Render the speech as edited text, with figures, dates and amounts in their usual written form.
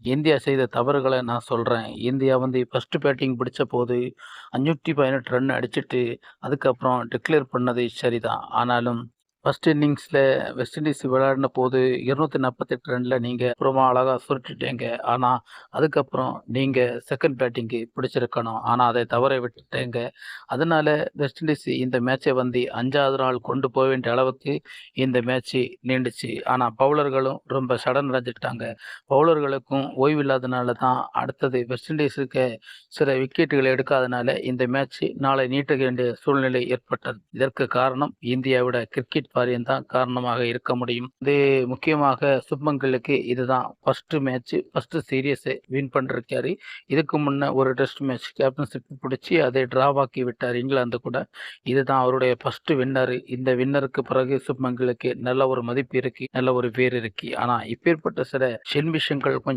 India செய்த தவறுகள நான் சொல்றேன். இந்தியா ஃபர்ஸ்ட் பேட்டிங் பிடிச்சபோது 518 ரன் அடிச்சுட்டு, அதுக்கப்புறம் டிக்ளேர் பண்ணது சரிதான். ஆனாலும் ஃபர்ஸ்ட் இன்னிங்ஸ்ல வெஸ்ட் இண்டீஸ் விளையாடினபோது 248 ரன்ல நீங்க ரொம்ப அழகா சுருட்டிட்டீங்க. ஆனா, அதுக்கப்புறம் நீங்க செகண்ட் பேட்டிங்கு பிடிச்சிருக்கணும். ஆனா, அதை தவற விட்டுட்டீங்க. அதனால வெஸ்ட் இண்டீஸ் இந்த மேட்சை 5வது நாள் கொண்டு போ வேண்டிய அளவுக்கு இந்த மேட்ச் நீண்டுச்சு. ஆனா, பவுலர்களும் ரொம்ப சடன் அடைஞ்சுட்டாங்க. பவுலர்களுக்கும் ஓய்வு இல்லாதனால தான் அடுத்தது வெஸ்ட் இண்டீஸுக்கு சில விக்கெட்டுகளை எடுக்காதனால இந்த மேட்ச் நாளை நீட்ட வேண்டிய சூழ்நிலை ஏற்பட்டது. இதற்கு காரணம் இந்தியாவோட கிரிக்கெட் வாரியம் தான் காரணமாக இருக்க முடியும். இது முக்கியமாக சுப்மன் கில்லுக்கு இதுதான் first match, first series win பண்ணிருக்காரு. இதுக்கு முன்ன ஒரு டெஸ்ட் மேட்ச் கேப்டன்ஷிப் பிடிச்சி அதை டிராவாக்கி விட்டார் இங்கிலாந்து கூட. இதுதான் அவருடைய ஃபர்ஸ்ட் வின்னர். இந்த வின்னருக்கு பிறகு சுப்மன் கில்லுக்கு நல்ல ஒரு மதிப்பு இருக்கு, நல்ல ஒரு பேர் இருக்கு. ஆனா இப்பேற்பட்ட சில ஷெல்மிஷங்கள் கொஞ்சம்